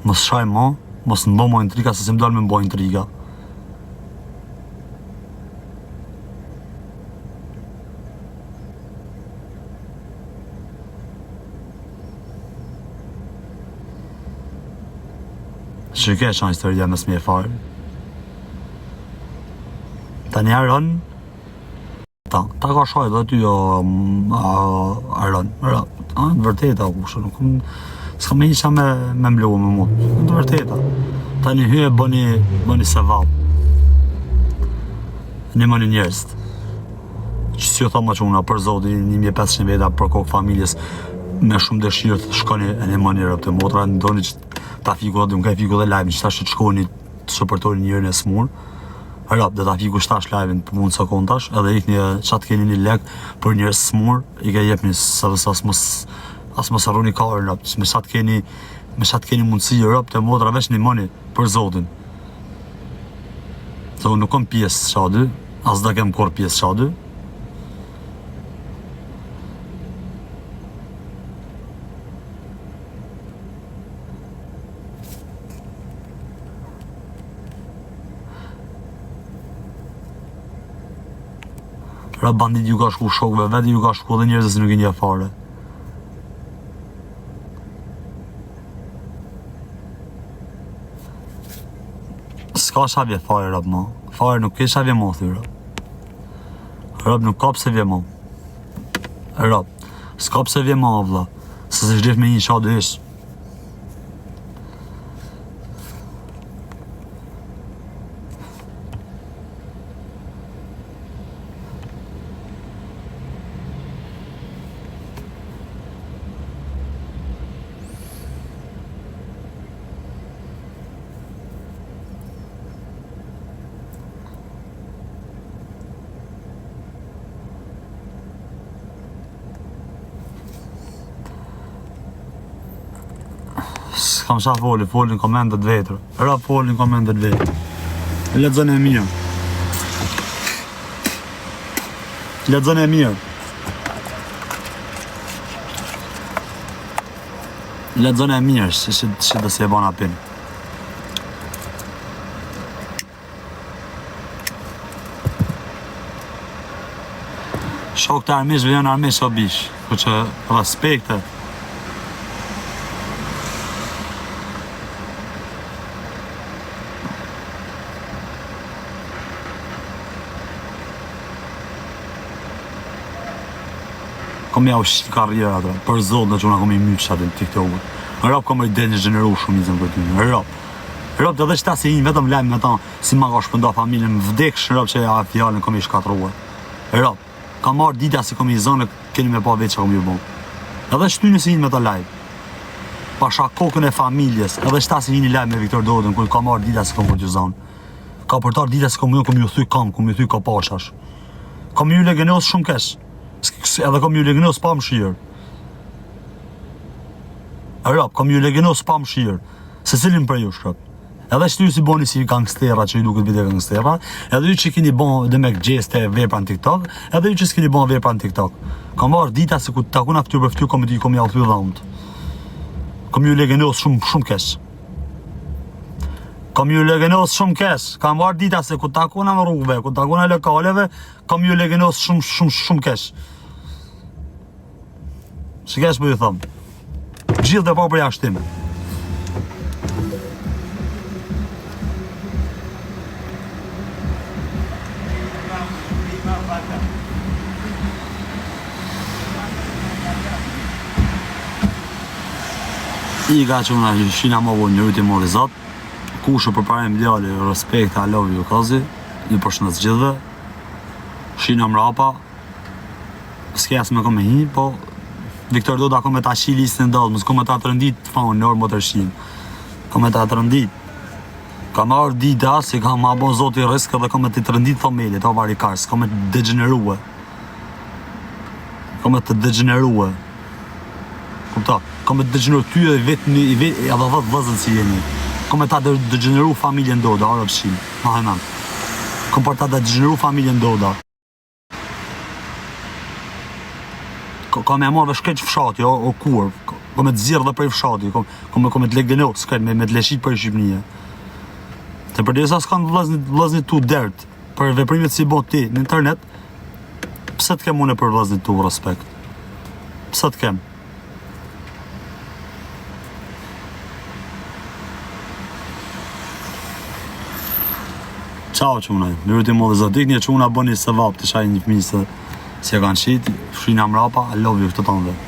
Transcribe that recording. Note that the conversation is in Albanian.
Mos shaj ma, mos në bëj intriga, se si më dalë me më bëj intriga. Shike që në historia mes me e farë. Ta një arën, ta ka shaj dhe ty arën. Vërteta, kushe, nuk s'ka me isha me mblu me mu. Vërteta. Ta një hyje bëni se valë. Një më një njerëst. Që si jo thoma që una për zoti 1500 veta për kokë familjes me shumë dëshirë të shkoni e një më një rëpë të motra, ndoni që ta fiku dhe m'ka fiku dhe live-in, që ta që të shkoni të supportoni njërën e smur. Rap, dhe ta fiku shtash live-in për mund së kontash, edhe ik një qatë keni një lek për njërë smur, i ka jep një as mos arruni karën, rap, me qatë keni mundësi, rap, të motra veç një mëni për zotin. Se unë nuk kom pjesë qady, as da kem kor pjesë qady. Rap bandit ju ka shku shokve, veti ju ka shku dhe njerëzës nuk i një fare. S'ka shavje fare rap ma, fare nuk ke shavje ma thyra. Rap nuk ka pse vje ma. Rap, s'ka pse vje ma vla, se se shdif me një shadë ish. S'kam qa folin komendet vetër. Rap folin komendet vetër. Lexon e mirë. Lexon e mirë. Lexon e mirë, që dhe se e bana pin. Shok të armishve janë armish o bish, ku që respekte. Kom ja u shqit karriera atë, për zotë në që una kom i myqë atë në TikTok-ut. Rap kom rejt një gjeneru shumë izëm për ty, rap. Rap të dhe qëta si një vetëm lajmë me ta, si ma ka shpënda familjen, më vdeksh rap që a fjallën kom i shkatruhe. Rap, kam marrë dita si kom i zonë, keni me pa vetë që kom i bon. Edhe shty nësi një me ta live. Pasha kokën e familjes, edhe qëta si një live me Viktor Dodën, ku kam marrë dita si kom për të zonë. Ka përtar dita si kom ju thuj kam, kom ju thuj ka pashash. Kom ju legenos shumë kesh. Edhe kom ju legënos pa më shirë. Rap, kom ju legënos pa më shirë. Se cilin për ju shkët. Edhe që ju si boni si gangstera, që ju duket video gangstera, edhe ju që kini bon dhe me gjeste vepra në TikTok, edhe ju që s'kini bon vepra në TikTok. Kom marrë dita se ku takuna këtyr për këtyr kom ja u thuj dhëmët. Kom ju legënos shumë kesh. Kom ju legënos shumë kesh. Kam marrë dita se ku takuna në rrugëve, ku takuna lokaleve, kom ju legënos shumë kesh. Që kesh për ju thëmë. Gjithë dhe pa për jashtime. I ka që una shina më vojnë një ryti mori zatë. Kushë për parem djali, respekt, I love you, kazi. Një përshëndet gjithve. Shina mrapa. S'kes me kom e hi, po Viktor Doda kom e ta shi listin dalë, mësë kom e ta të rëndit, fanë, në orë më të rëshin. Kom e ta të rëndit. Kam arë dita, si kam ma bon zoti risk edhe kom e të rëndit thomelit, o vari kars, kom e të degenerue. Kom e të degenerue. Kupta, kom e të degeneru ty e vetë, edhe dhe vëzën si jeni. Kom e ta degeneru familjen Doda, arë pëshim, ma hemen. Kom për ta degeneru familjen Doda. Ka me marrë shkeq fshati, o kurv. Kom me të zirë dhe prej fshati, kom me të legdeno, s'kajnë me të leshit për Shqipënia. Të përdesa s'kanë vllaznit tu dert për veprimet si bot ti në internet, pse të kem une për vllaznit tu respekt? Pse të kem? Ciao qunaj, lërët i modhe zotik, një quna bëni se vap të shaj një fëmi se si e kanë qit, fshina mrapa, I love you, këtë të tënde.